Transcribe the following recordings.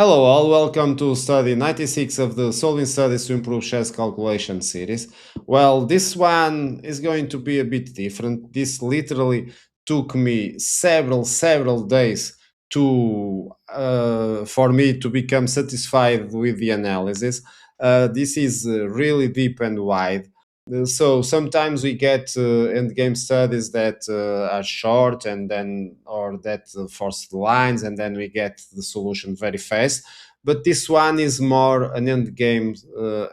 Hello all, welcome to study 96 of the Solving Studies to Improve Chess Calculation series. Well, this one is going to be a bit different. This literally took me several days to for me to become satisfied with the analysis. This is really deep and wide. So sometimes we get endgame studies that are short and then or that force the lines and then we get the solution very fast. But this one is more an endgame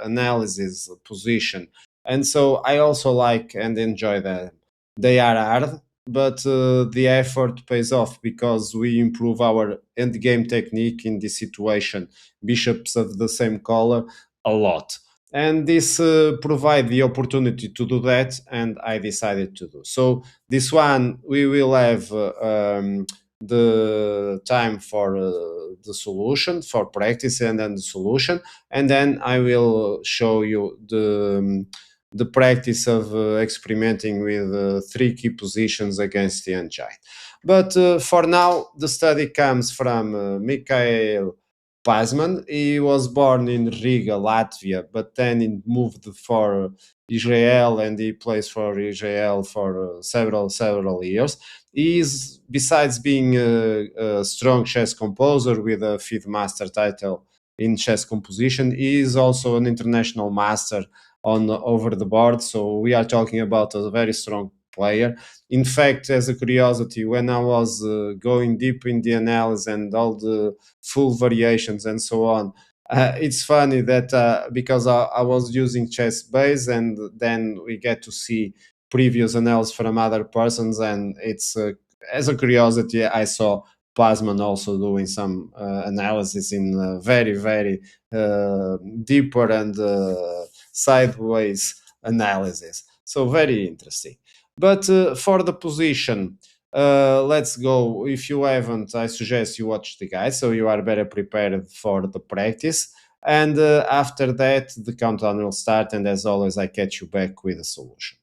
analysis position, and so I also like and enjoy them. They are hard, but the effort pays off because we improve our endgame technique in this situation. Bishops of the same color a lot, and this provide the opportunity to do that, and I decided to do so. This one we will have the time for the solution for practice and then the solution, and then I will show you the practice of experimenting with three key positions against the engine. But for now the study comes from Mikhail Pasman. He was born in Riga, Latvia, but then he moved for Israel, and he plays for Israel for several years. He is, besides being a strong chess composer with a fifth master title in chess composition, he is also an international master on over the board. So we are talking about a very strong player. In fact, as a curiosity, when I was going deep in the analysis and all the full variations and so on. It's funny that because I was using chess base, and then we get to see previous analysis from other persons, and it's as a curiosity I saw Pasman also doing some analysis in very deeper and sideways analysis. So very interesting. But for the position, let's go. If you haven't, I suggest you watch the guide so you are better prepared for the practice. And after that, the countdown will start. And as always, I catch you back with a solution.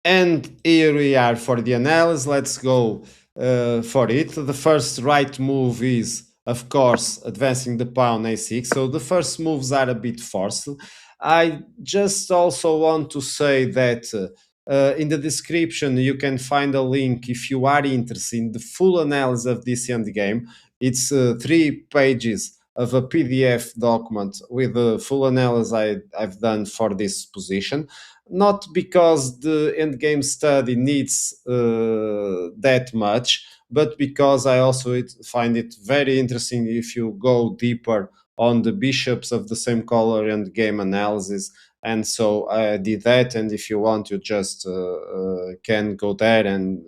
And here we are for the analysis. Let's go for it. The first right move is, of course, advancing the pawn a6. So the first moves are a bit forced. I just also want to say that in the description you can find a link if you are interested in the full analysis of this endgame. It's 3 pages of a PDF document with the full analysis I've done for this position, not because the endgame study needs that much, but because I also find it very interesting if you go deeper on the bishops of the same color and game analysis. And so I did that. And if you want, you just can go there. And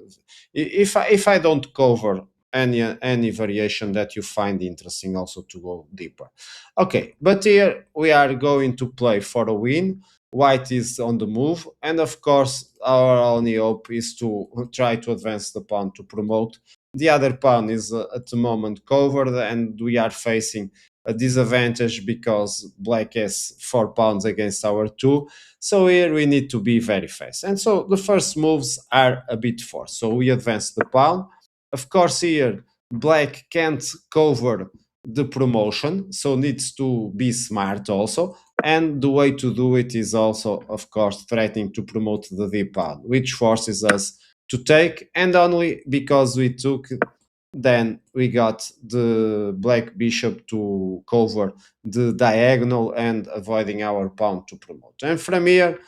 if I don't cover any variation that you find interesting, also to go deeper. Okay, but here we are going to play for a win. White is on the move, and of course, our only hope is to try to advance the pawn to promote. The other pawn is at the moment covered, and we are facing a disadvantage because black has 4 pawns against our two. So here we need to be very fast. And so the first moves are a bit forced. So we advance the pawn. Of course, here black can't cover the promotion, so needs to be smart also. And the way to do it is also, of course, threatening to promote the d-pawn, which forces us to take. And only because we took, then we got the black bishop to cover the diagonal and avoiding our pawn to promote. And from here,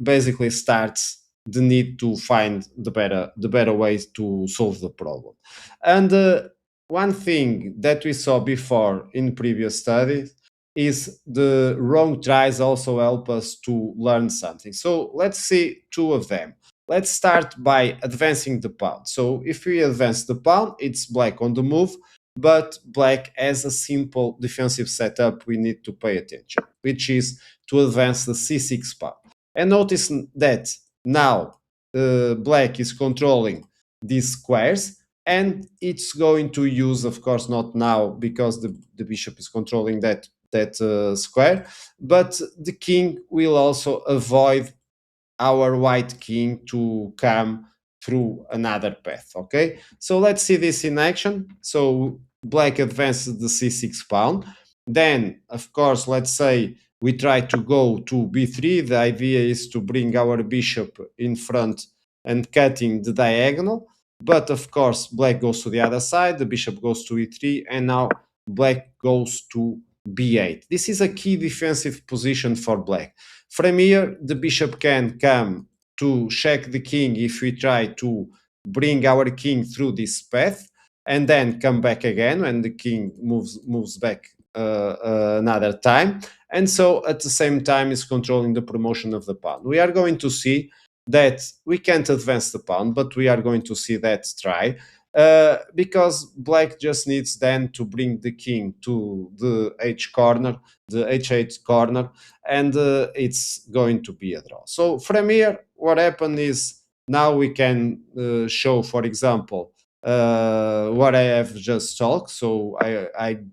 basically starts the need to find the better ways to solve the problem. And one thing that we saw before in previous studies is the wrong tries also help us to learn something. So let's see 2 of them. Let's start by advancing the pawn. So if we advance the pawn, it's black on the move, but black has a simple defensive setup we need to pay attention, which is to advance the c6 pawn. And notice that now black is controlling these squares, and it's going to use, of course, not now because the bishop is controlling that square, but the king will also avoid our white king to come through another path. Okay, so let's see this in action. So black advances the c6 pawn. Then, of course, let's say we try to go to b3. The idea is to bring our bishop in front and cutting the diagonal. But of course, black goes to the other side, the bishop goes to e3, and now black goes to b8. This is a key defensive position for black. From here, the bishop can come to check the king if we try to bring our king through this path, and then come back again when the king moves back another time. And so at the same time is controlling the promotion of the pawn. We are going to see that we can't advance the pawn, but we are going to see that try. Because black just needs then to bring the king to the h corner, the h8 corner, and it's going to be a draw. So from here, what happened is now we can show, for example, what I have just talked. So I'm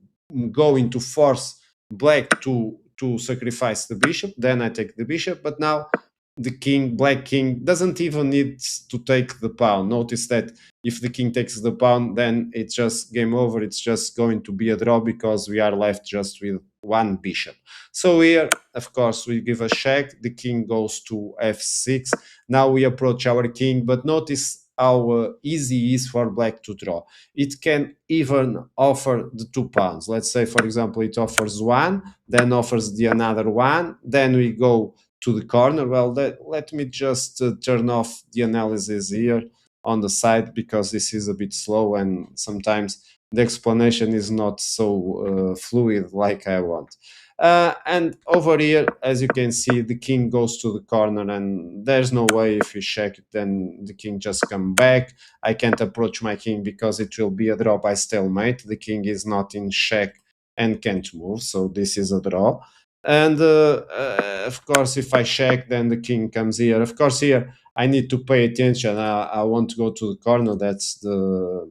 going to force black to sacrifice the bishop. Then I take the bishop, but now the king, black king, doesn't even need to take the pawn. Notice that if the king takes the pawn, then it's just game over. It's just going to be a draw because we are left just with one bishop. So here, of course, we give a check. The king goes to f6. Now we approach our king, but notice how easy it is for black to draw. It can even offer the 2 pawns. Let's say, for example, it offers one, then offers the another one. Then we go to the corner. Well, let me just turn off the analysis here on the side because this is a bit slow and sometimes the explanation is not so fluid like I want. And over here, as you can see, the king goes to the corner, and there's no way if you check it, then the king just come back. I can't approach my king because it will be a draw by stalemate. The king is not in check and can't move, so this is a draw. And of course, if I check, then the king comes here. Of course, here I need to pay attention. I want to go to the corner. That's the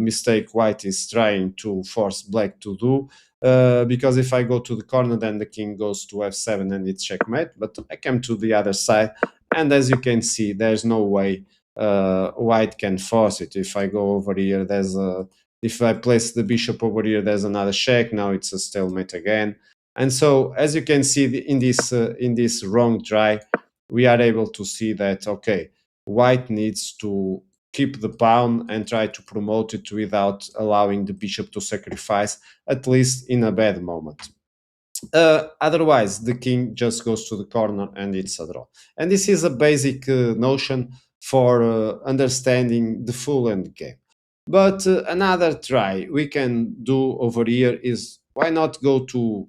mistake white is trying to force black to do. because if I go to the corner, then the king goes to f7 and it's checkmate. But I come to the other side, and as you can see, there's no way white can force it. If I go over here, if I place the bishop over here, there's another check. Now it's a stalemate again. And so, as you can see in this wrong try, we are able to see that okay, white needs to keep the pawn and try to promote it without allowing the bishop to sacrifice, at least in a bad moment. Otherwise, the king just goes to the corner and it's a draw. And this is a basic notion for understanding the full end game. But another try we can do over here is why not go to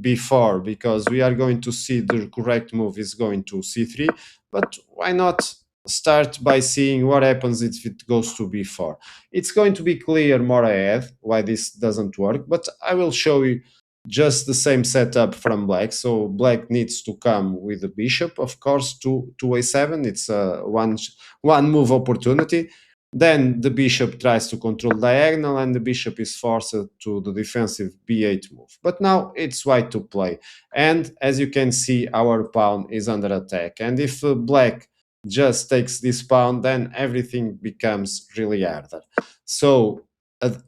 b4, because we are going to see the correct move is going to c3, but why not start by seeing what happens if it goes to b4. It's going to be clear more ahead why this doesn't work, but I will show you just the same setup from black. So black needs to come with the bishop, of course, to a7. It's a one move opportunity. Then the bishop tries to control diagonal, and the bishop is forced to the defensive b8 move. But now it's white to play. And as you can see, our pawn is under attack. And if black just takes this pawn, then everything becomes really harder. So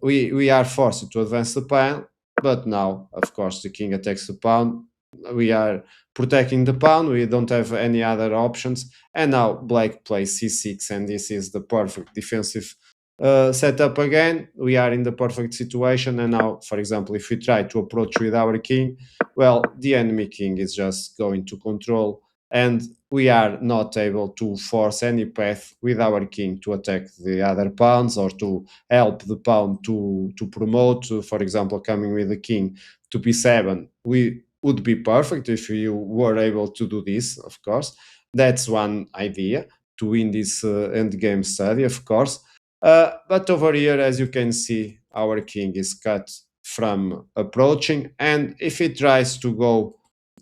we are forced to advance the pawn, but now, of course, the king attacks the pawn. We are protecting the pawn. We don't have any other options. And now black plays c6, and this is the perfect defensive setup again. We are in the perfect situation. And now, for example, if we try to approach with our king, well, the enemy king is just going to control, and we are not able to force any path with our king to attack the other pawns or to help the pawn to promote. For example, coming with the king to b7, we would be perfect if you were able to do this, of course. That's one idea to win this endgame study, of course. But over here, as you can see, our king is cut from approaching, and if it tries to go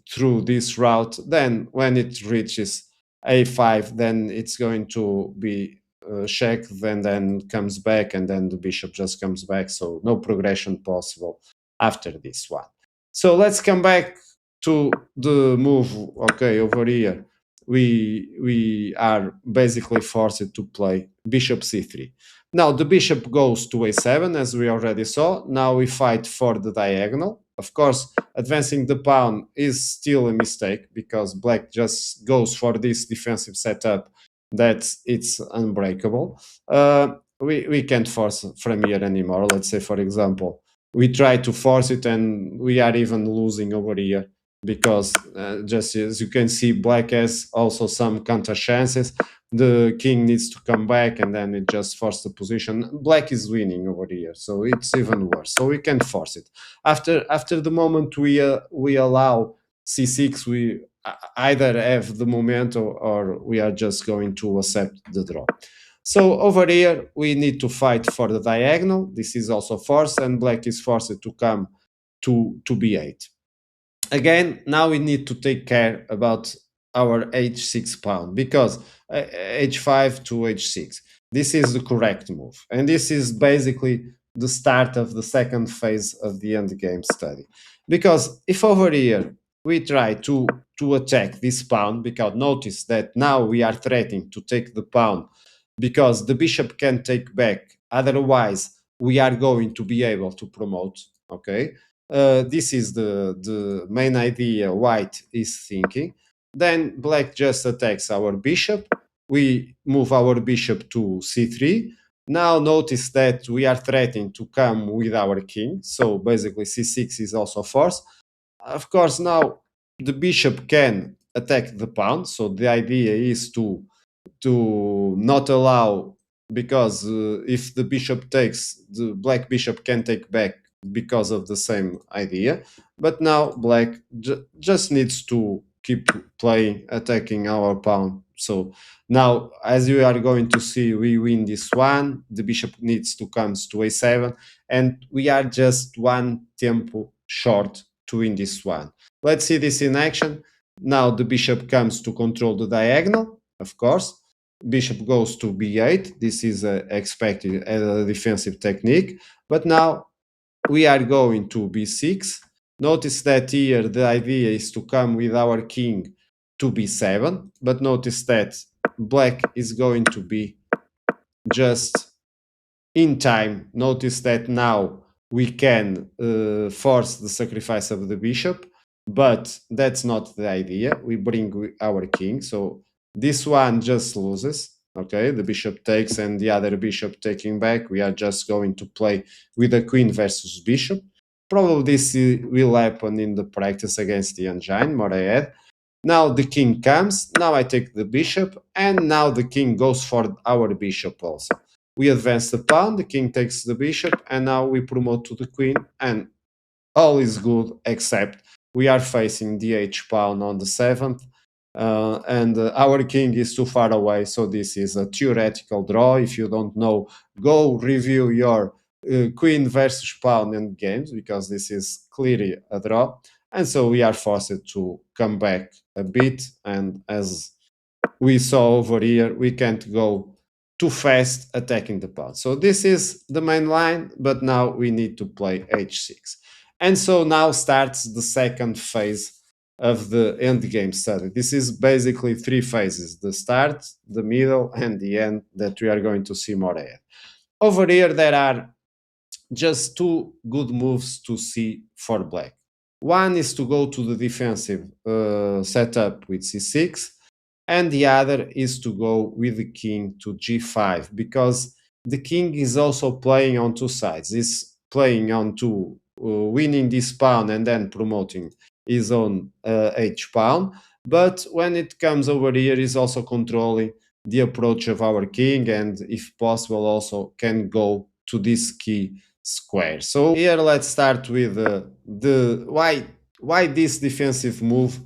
through this route, then when it reaches a5, then it's going to be checked, and then comes back, and then the bishop just comes back, so no progression possible after this one. So let's come back to the move. Okay, over here we are basically forced to play bishop c3. Now the bishop goes to a7, as we already saw. Now we fight for the diagonal. Of course, advancing the pawn is still a mistake, because black just goes for this defensive setup that it's unbreakable. We can't force from here anymore. Let's say, for example, we try to force it, and we are even losing over here, because just as you can see, black has also some counter chances. The king needs to come back, and then it just forced the position. Black is winning over here, so it's even worse. So we can force it. After the moment we allow c6, we either have the momentum, or we are just going to accept the draw. So over here, we need to fight for the diagonal. This is also forced, and black is forced to come to b8. Again, now we need to take care about our h6 pawn, because h5 to h6, this is the correct move. And this is basically the start of the second phase of the endgame study. Because if over here we try to attack this pawn, because notice that now we are threatening to take the pawn, because the bishop can take back, otherwise we are going to be able to promote. Okay, this is the main idea white is thinking. Then black just attacks our bishop. We move our bishop to c3. Now notice that we are threatening to come with our king, so basically c6 is also forced. Of course, now the bishop can attack the pawn, so the idea is to not allow, because if the bishop takes, the black bishop can take back, because of the same idea. But now black just needs to keep playing, attacking our pawn. So now, as you are going to see, we win this one. The bishop needs to come to a7, and we are just one tempo short to win this one. Let's see this in action. Now the bishop comes to control the diagonal, of course. Bishop goes to b8. This is expected as a defensive technique. But now we are going to b6. Notice that here the idea is to come with our king to b7, but notice that black is going to be just in time. Notice that now we can force the sacrifice of the bishop, but that's not the idea. We bring our king, so this one just loses. Okay, the bishop takes and the other bishop taking back. We are just going to play with a queen versus bishop. Probably this will happen in the practice against the engine more ahead. Now the king comes, now I take the bishop, and now the king goes for our bishop also. We advance the pawn, the king takes the bishop, and now we promote to the queen, and all is good except we are facing the h pawn on the 7th, and our king is too far away, so this is a theoretical draw. If you don't know, go review your queen versus pawn end games, because this is clearly a draw. And so we are forced to come back a bit, and as we saw over here, we can't go too fast attacking the pawn. So this is the main line, but now we need to play h6. And so now starts the second phase of the endgame study. This is basically three phases: the start, the middle, and the end, that we are going to see more ahead. Over here, there are just two good moves to see for black. One is to go to the defensive setup with c6, and the other is to go with the king to g5, because the king is also playing on two sides. He's playing on to winning this pawn and then promoting his own h pawn. But when it comes over here, he's also controlling the approach of our king, and if possible, also can go to this key square. So here let's start with the why this defensive move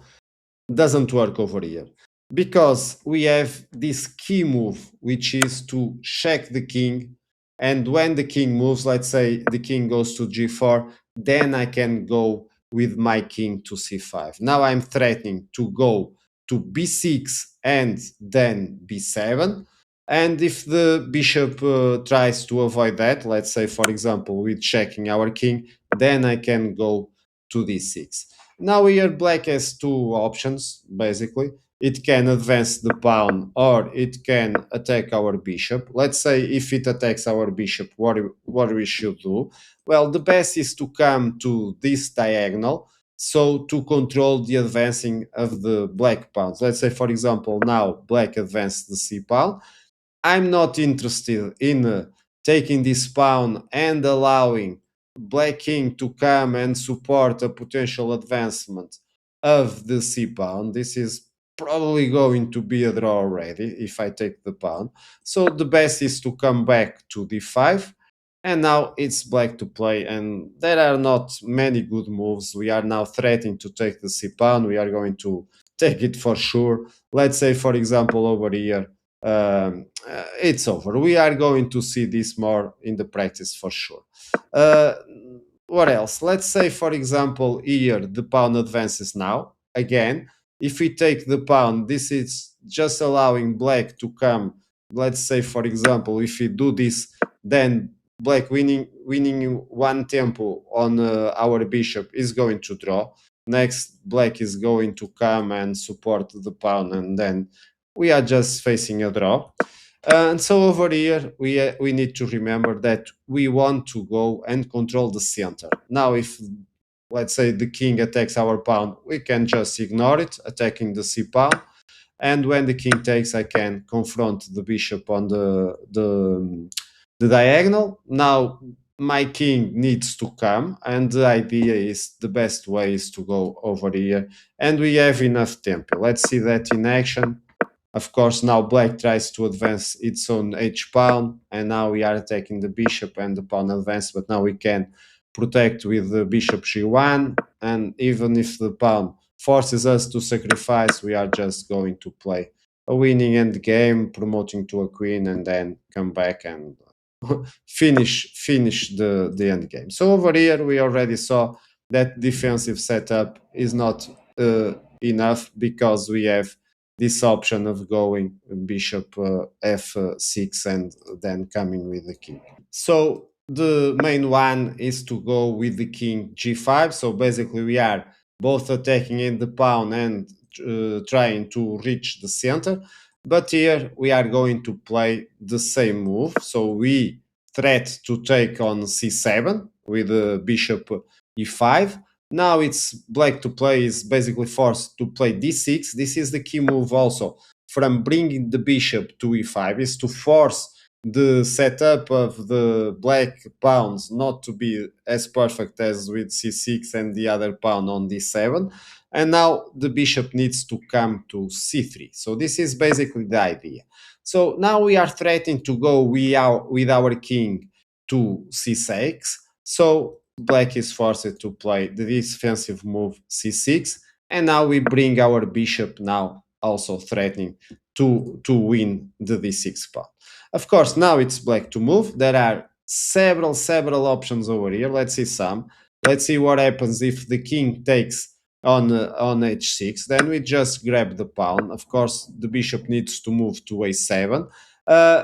doesn't work over here, because we have this key move, which is to check the king, and when the king moves, let's say the king goes to g4, then I can go with my king to c5. Now I'm threatening to go to b6 and then b7, and if the bishop tries to avoid that, let's say for example with checking our king, then I can go to d6. Now here black has two options, basically. It can advance the pawn or it can attack our bishop. Let's say if it attacks our bishop, what we should do? Well, the best is to come to this diagonal, so to control the advancing of the black pawns. Let's say, for example, now black advanced the c pawn. I'm not interested in taking this pawn and allowing black king to come and support a potential advancement of the c pawn. This is probably going to be a draw already if I take the pawn. So the best is to come back to d5, and now it's black to play, and there are not many good moves. We are now threatening to take the c pawn. We are going to take it for sure. Let's say, for example, over here, it's over. We are going to see this more in the practice for sure. Uh, what else? Let's say, for example, here the pawn advances now. Again, if we take the pawn, this is just allowing black to come. Let's say, for example, if we do this, then black winning one tempo on our bishop is going to draw. Next, black is going to come and support the pawn, and then we are just facing a draw. And so over here, we need to remember that we want to go and control the center. Now, if let's say the king attacks our pawn, we can just ignore it, attacking the c pawn. And when the king takes, I can confront the bishop on the diagonal. Now my king needs to come, and the idea is the best way is to go over here, and we have enough tempo. Let's see that in action. Of course, now black tries to advance its own h pawn, and now we are attacking the bishop and the pawn advance, but now we can protect with the bishop g1, and even if the pawn forces us to sacrifice, we are just going to play a winning end game, promoting to a queen, and then come back and finish the end game. So over here, we already saw that defensive setup is not enough, because we have this option of going bishop f6 and then coming with the king. So the main one is to go with the king g5. So basically we are both attacking in the pawn and trying to reach the center. But here we are going to play the same move. So we threat to take on c7 with the bishop e5. Now it's black to play is basically forced to play d6. This is the key move also from bringing the bishop to e5, is to force the setup of the black pawns not to be as perfect as with c6 and the other pawn on d7. And now the bishop needs to come to c3. So this is basically the idea. So now we are threatening to go with our king to c6. So black is forced to play the defensive move c6. And now we bring our bishop now also threatening to win the d6 pawn. Of course, now it's black to move. There are several options over here. Let's see some. Let's see what happens if the king takes on h6. Then we just grab the pawn. Of course, the bishop needs to move to a7.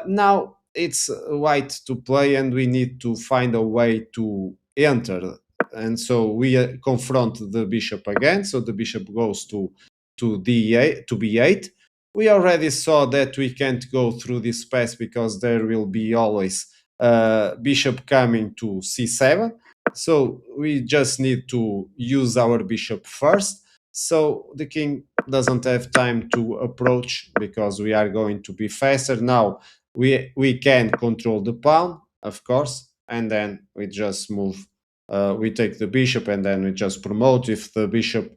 Now it's white to play, and we need to find a way to enter. And so we confront the bishop again. So the bishop goes to d8 to b8. We already saw that we can't go through this path because there will be always bishop coming to c7. So we just need to use our bishop first. So the king doesn't have time to approach because we are going to be faster. Now we can control the pawn, of course, and then we just move. We take the bishop and then we just promote. If the bishop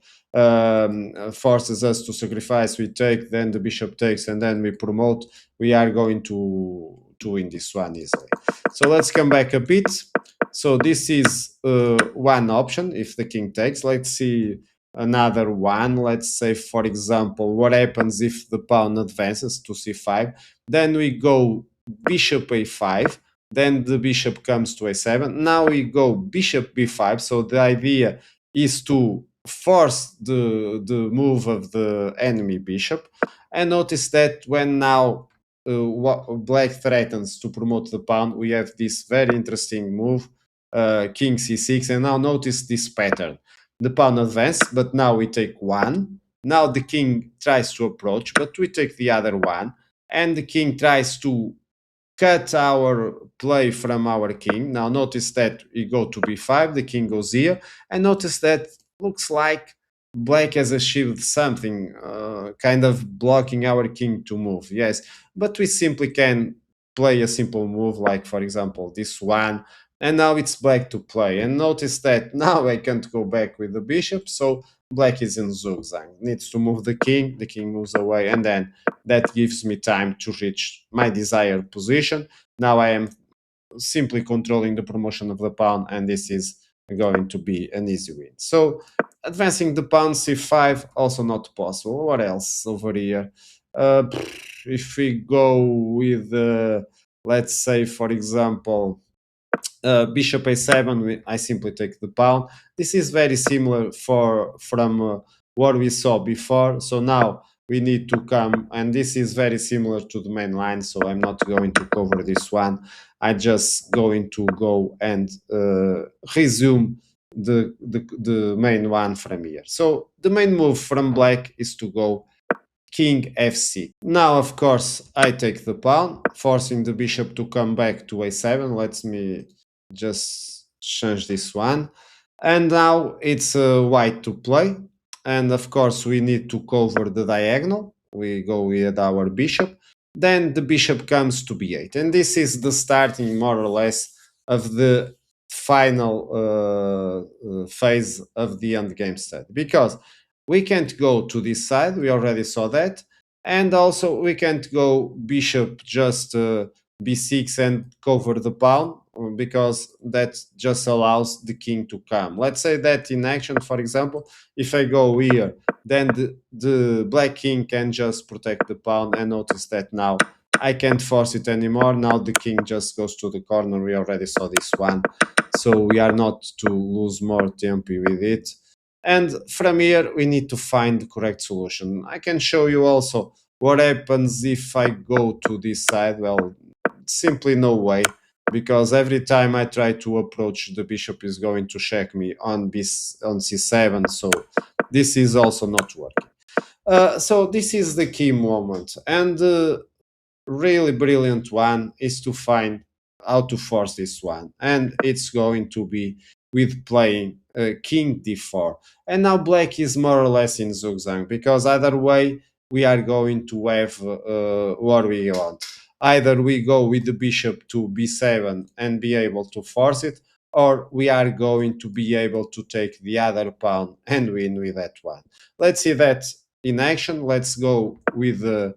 forces us to sacrifice, we take, then the bishop takes, and then we promote. We are going to win this one easily. So let's come back a bit. So this is one option if the king takes. Let's see another one. Let's say, for example, what happens if the pawn advances to c5. Then we go bishop a5. Then the bishop comes to a7. Now we go bishop b5. So the idea is to force the move of the enemy bishop. And notice that when now black threatens to promote the pawn, we have this very interesting move, king c6. And now notice this pattern. The pawn advanced, but now we take one. Now the king tries to approach, but we take the other one. And the king tries to cut our play from our king. Now notice that we go to b5, the king goes here, and notice that looks like black has achieved something, kind of blocking our king to move. Yes, but we simply can play a simple move, like for example this one, and now it's black to play. And notice that now I can't go back with the bishop, so black is in zugzag, needs to move the king moves away, and then that gives me time to reach my desired position. Now I am simply controlling the promotion of the pawn, and this is going to be an easy win. So advancing the pawn c5, also not possible. What else over here? If we go with, let's say, for example, bishop a7, I simply take the pawn. This is very similar from what we saw before. So now we need to come, and this is very similar to the main line, so I'm not going to cover this one. I just going to go and resume the main one from here. So the main move from black is to go king f6. Now, of course, I take the pawn, forcing the bishop to come back to a7. Let me just change this one. And now it's white to play. And of course, we need to cover the diagonal. We go with our bishop. Then the bishop comes to b8. And this is the starting, more or less, of the final phase of the endgame study. Because we can't go to this side, we already saw that. And also we can't go bishop just b6 and cover the pawn, because that just allows the king to come. Let's say that in action, for example, if I go here, then the black king can just protect the pawn, and notice that now I can't force it anymore. Now the king just goes to the corner. We already saw this one, so we are not to lose more tempo with it. And from here, we need to find the correct solution. I can show you also what happens if I go to this side. Well, simply no way. because every time I try to approach, the bishop is going to check me on on c7. So this is also not working. So this is the key moment, and really brilliant one is to find how to force this one, and it's going to be with playing king d4. And now black is more or less in zugzwang, because either way we are going to have what we want. Either we go with the bishop to b7 and be able to force it, or we are going to be able to take the other pawn and win with that one. Let's see that in action. Let's go with the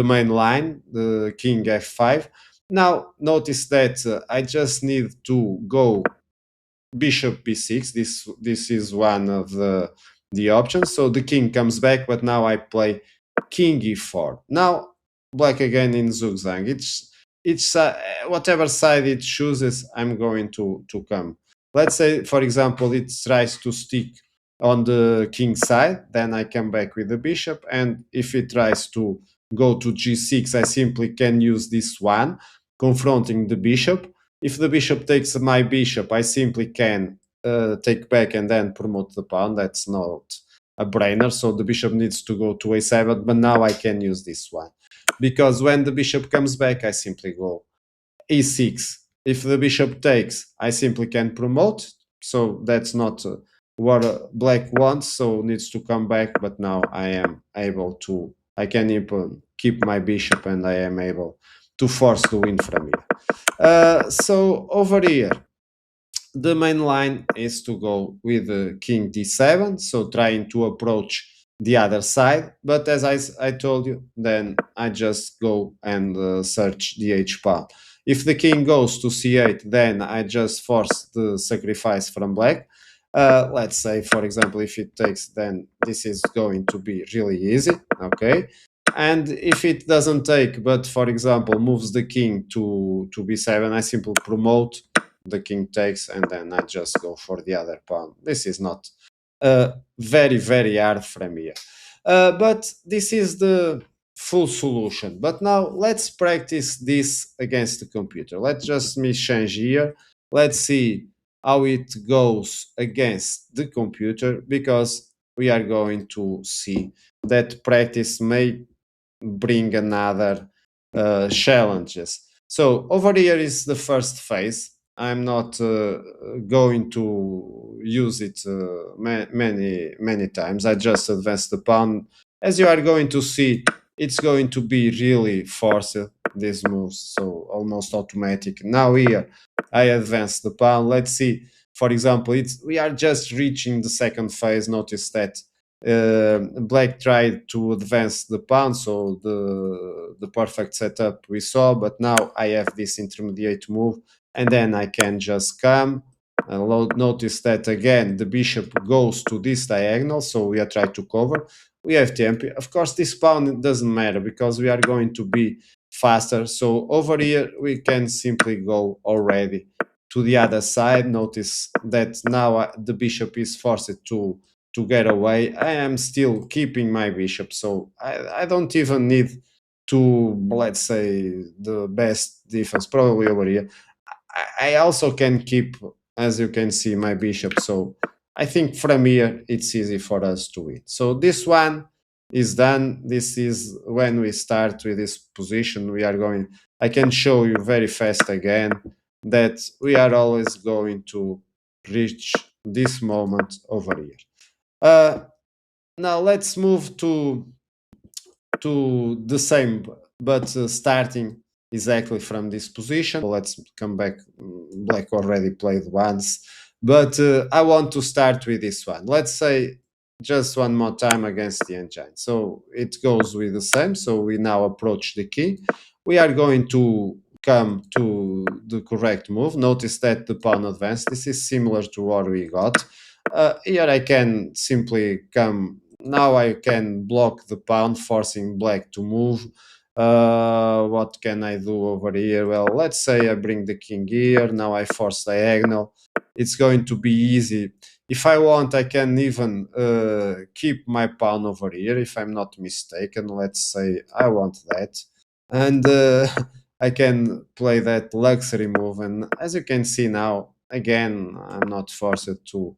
main line, the king f5. Now notice that I just need to go bishop b6. This is one of the options. So the king comes back, but now I play king e4. Now black again in zugzwang. It's whatever side it chooses, I'm going to come. Let's say, for example, it tries to stick on the king side, then I come back with the bishop, and if it tries to go to g6, I simply can use this one, confronting the bishop. If the bishop takes my bishop, I simply can take back and then promote the pawn. That's not a brainer. So the bishop needs to go to a7, but now I can use this one. Because when the bishop comes back, I simply go e6. If the bishop takes, I simply can promote. So that's not what black wants, so needs to come back. But now I am able to, I can even keep my bishop, and I am able to force the win from here. So over here, the main line is to go with king d7, so trying to approach the other side. But as I told you, then I just go and search the h pawn. If the king goes to c8, then I just force the sacrifice from black. Let's say, for example, if it takes, then this is going to be really easy, okay? And if it doesn't take, but for example moves the king to b7, I simply promote, the king takes, and then I just go for the other pawn. This is not very, very hard from here. But this is the full solution. But now let's practice this against the computer. Let's just me change here. Let's see how it goes against the computer, because we are going to see that practice may bring another challenges. So over here is the first phase. I'm not going to use it many times. I just advance the pawn. As you are going to see, it's going to be really forced, these moves, so almost automatic. Now here I advance the pawn. Let's see, for example, we are just reaching the second phase. Notice that black tried to advance the pawn, so the perfect setup we saw. But now I have this intermediate move, and then I can just come. Notice that again the bishop goes to this diagonal, so we are trying to cover. We have tempo. Of course, this pawn doesn't matter because we are going to be faster. So over here we can simply go already to the other side. Notice that now the bishop is forced to get away. I am still keeping my bishop, so I don't even need to, let's say, the best defense probably over here. I also can keep, as you can see, my bishop. So I think from here it's easy for us to win. So this one is done. This is when we start with this position. We are going, I can show you very fast again that we are always going to reach this moment over here. Now let's move to the same, but starting exactly from this position. Let's come back. Black already played once, but I want to start with this one. Let's say just one more time against the engine. So it goes with the same. So we now approach the king. We are going to come to the correct move. Notice that the pawn advanced. This is similar to what we got. Here I can simply come. Now I can block the pawn, forcing black to move. What can I do over here? Well, let's say I bring the king here. Now I force diagonal. It's going to be easy. If I want, I can even keep my pawn over here, if I'm not mistaken. Let's say I want that. And I can play that luxury move. And as you can see now, again, I'm not forced to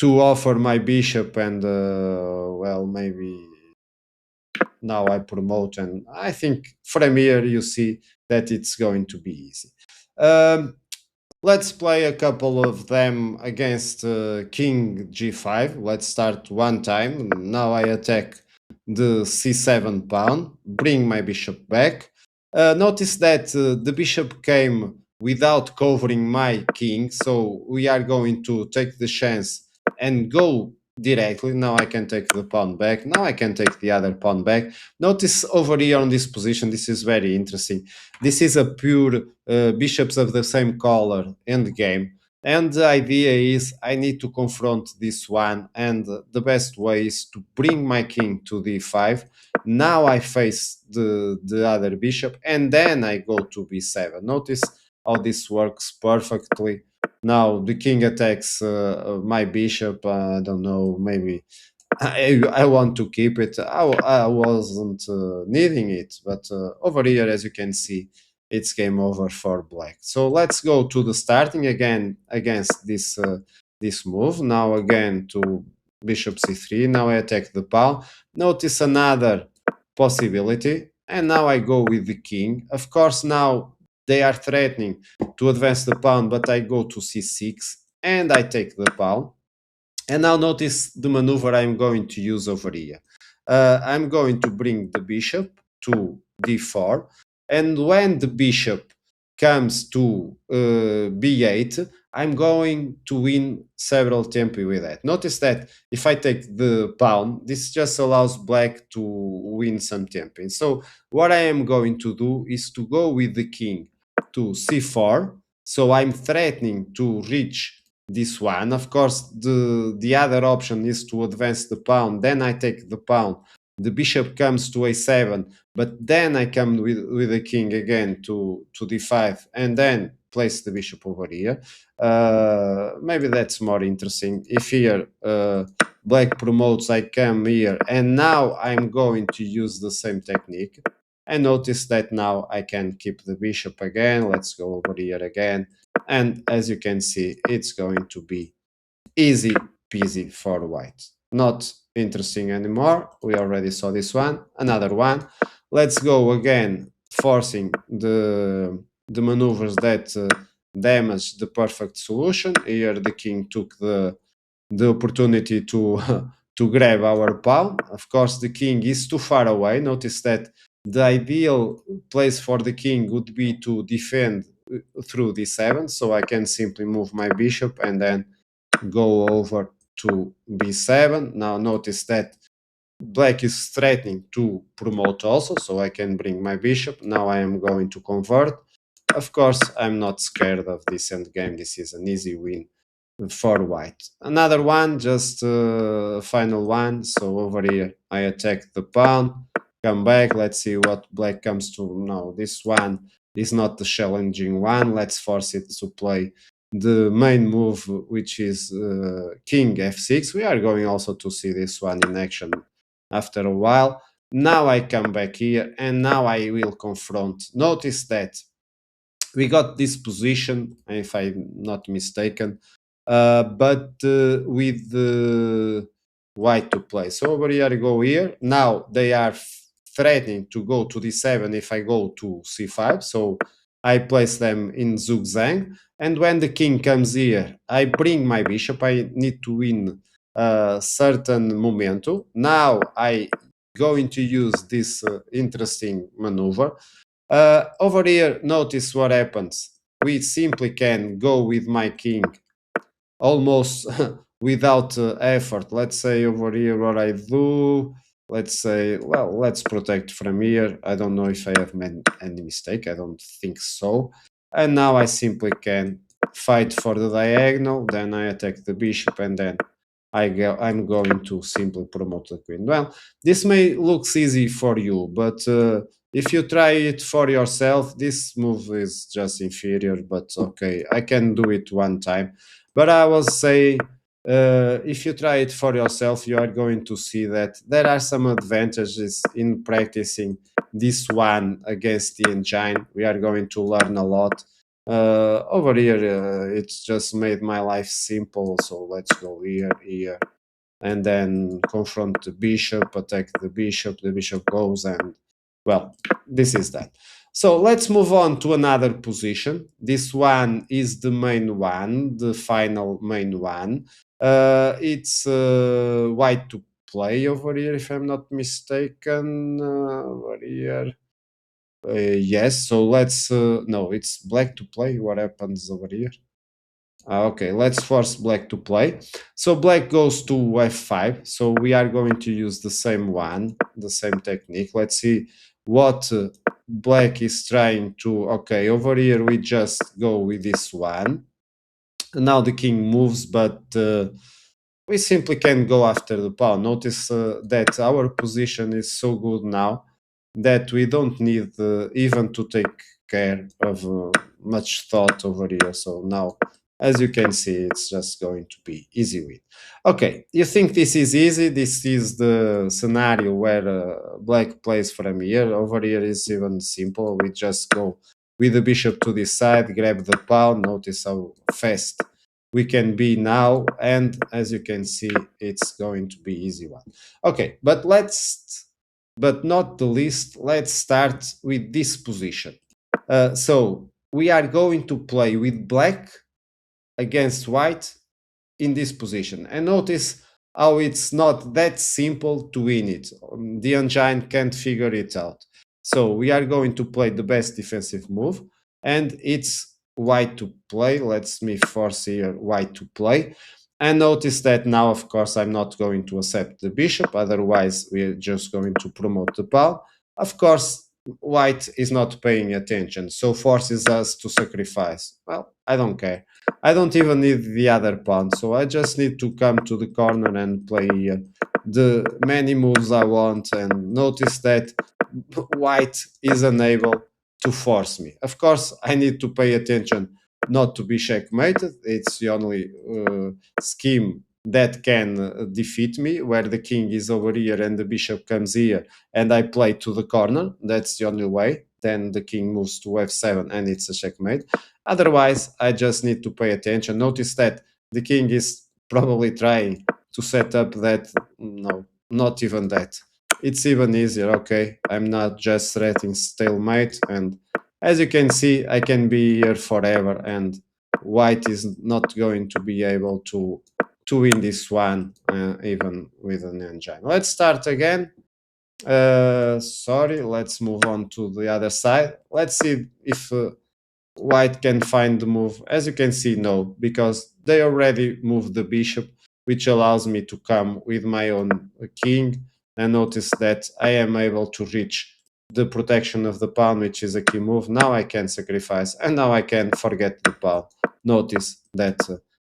offer my bishop, and well, maybe now I promote, and I think from here you see that it's going to be easy. Um, let's play a couple of them against King G5. Let's start one time. Now I attack the C7 pawn, bring my bishop back. Notice that the bishop came without covering my king, so we are going to take the chance and go directly. Now I can take the pawn back. Now I can take the other pawn back. Notice over here on this position, this is very interesting. This is a pure bishops of the same color end game. And the idea is I need to confront this one, and the best way is to bring my king to d5. Now I face the other bishop, and then I go to b7. Notice how this works perfectly. Now the king attacks my bishop. I don't know, maybe I want to keep it. I wasn't needing it, but over here, as you can see, it's game over for black. So let's go to the starting again against this move. Now again to bishop c3. Now I attack the pawn. Notice another possibility, and now I go with the king. Of course, now they are threatening to advance the pawn, but I go to c6 and I take the pawn. And now notice the maneuver I'm going to use over here. I'm going to bring the bishop to d4, and when the bishop comes to b8, I'm going to win several tempi with that. Notice that if I take the pawn, this just allows black to win some tempi. So what I am going to do is to go with the king to c4, so I'm threatening to reach this one. Of course, the other option is to advance the pawn. Then I take the pawn. The bishop comes to a7, but then I come with the king again to d5, and then place the bishop over here. Maybe that's more interesting. If here black promotes, I come here, and now I'm going to use the same technique. And notice that now I can keep the bishop again. Let's go over here again. And as you can see, it's going to be easy peasy for white. Not interesting anymore. We already saw this one. Another one. Let's go again, forcing the maneuvers that damage the perfect solution. Here the king took the opportunity to to grab our pawn. Of course, the king is too far away. Notice that the ideal place for the king would be to defend through d7, so I can simply move my bishop and then go over to b7. Now notice that black is threatening to promote also, so I can bring my bishop. Now I am going to convert. Of course, I'm not scared of this endgame. This is an easy win for white. Another one, just final one. So over here, I attack the pawn, come back. Let's see what black comes to. No, this one is not the challenging one. Let's force it to play the main move, which is king f6. We are going also to see this one in action after a while. Now I come back here, and now I will confront. Notice that we got this position, if I'm not mistaken, but with the white to play. So over here I go here. Now they are threatening to go to d7 if I go to c5. So I place them in zugzang. And when the king comes here, I bring my bishop. I need to win a certain momentum. Now I going to use this interesting maneuver. Over here, notice what happens. We simply can go with my king almost without effort. Let's say over here what I do. Let's say, well, let's protect from here. I don't know if I have made any mistake. I don't think so. And now I simply can fight for the diagonal. Then I attack the bishop, and then I'm going to simply promote the queen. Well, this may look easy for you, but if you try it for yourself, this move is just inferior. But okay, I can do it one time. But I will say if you try it for yourself, you are going to see that there are some advantages in practicing this one against the engine. We are going to learn a lot. Over here, it's just made my life simple. So let's go here, here, and then confront the bishop, attack the bishop goes, and well, this is that. So let's move on to another position. This one is the main one, the final main one. It's white to play over here, if I'm not mistaken. Over here. Yes, so let's. No, it's black to play. What happens over here? Okay, let's force black to play. So black goes to f5. So we are going to use the same one, the same technique. Let's see what black is trying to. Okay, over here we just go with this one. Now the king moves, but we simply can go after the pawn. Notice that our position is so good now that we don't need even to take care of much thought over here. So now, as you can see, it's just going to be easy win. Okay, you think this is easy? This is the scenario where black plays from here. Over here is even simple. We just go with the bishop to this side, grab the pawn. Notice how fast we can be now, and as you can see, it's going to be easy one. Okay, but not the least, let's start with this position. So we are going to play with black against white in this position, and notice how it's not that simple to win it. The engine can't figure it out. So we are going to play the best defensive move, and it's white to play. Let's me force here white to play. And notice that now, of course, I'm not going to accept the bishop, otherwise we're just going to promote the pawn. Of course, white is not paying attention, so forces us to sacrifice. Well, I don't care. I don't even need the other pawn, so I just need to come to the corner and play the many moves I want, and notice that white is unable to force me. Of course, I need to pay attention not to be checkmated. It's the only scheme that can defeat me, where the king is over here and the bishop comes here, and I play to the corner. That's the only way. Then the king moves to f7 and it's a checkmate. Otherwise, I just need to pay attention. Notice that the king is probably trying to set up that. No, not even that. It's even easier. Okay, I'm not just threatening stalemate, and as you can see, I can be here forever, and white is not going to be able to win this one, even with an engine. Let's start again. Sorry, let's move on to the other side. Let's see if white can find the move. As you can see, no, because they already moved the bishop, which allows me to come with my own king. And notice that I am able to reach the protection of the pawn, which is a key move. Now I can sacrifice, and now I can forget the pawn. Notice that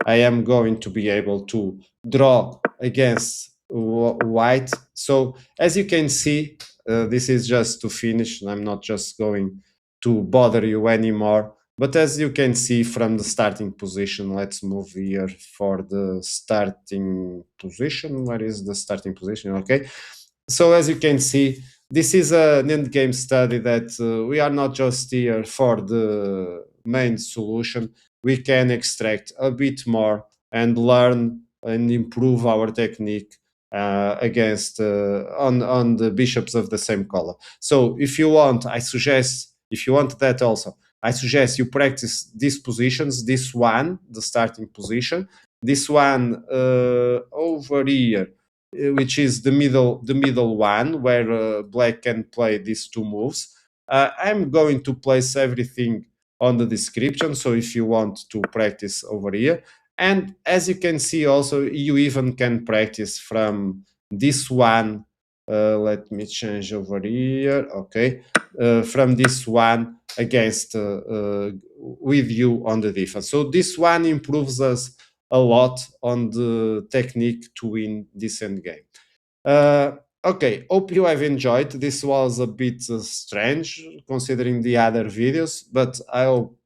I am going to be able to draw against white. So as you can see, this is just to finish. I'm not just going to bother you anymore. But as you can see from the starting position, let's move here for the starting position. Where is the starting position? Okay. So as you can see, this is an endgame study that we are not just here for the main solution. We can extract a bit more and learn and improve our technique against on the bishops of the same color. So if you want, I suggest, if you want that also, I suggest you practice these positions, this one, the starting position, this one over here, which is the middle one, where black can play these two moves. I'm going to place everything on the description, so if you want to practice over here. And as you can see also, you even can practice from this one. Let me change over here. Okay, from this one against with you on the defense. So this one improves us a lot on the technique to win this end game. Uh, okay, hope you have enjoyed. This was a bit strange considering the other videos, but I hope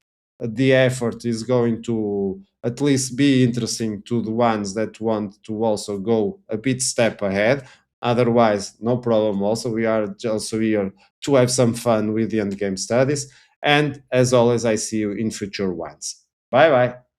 the effort is going to at least be interesting to the ones that want to also go a bit step ahead. Otherwise, no problem. Also, we are also here to have some fun with the end game studies. And as always, I see you in future ones. Bye bye.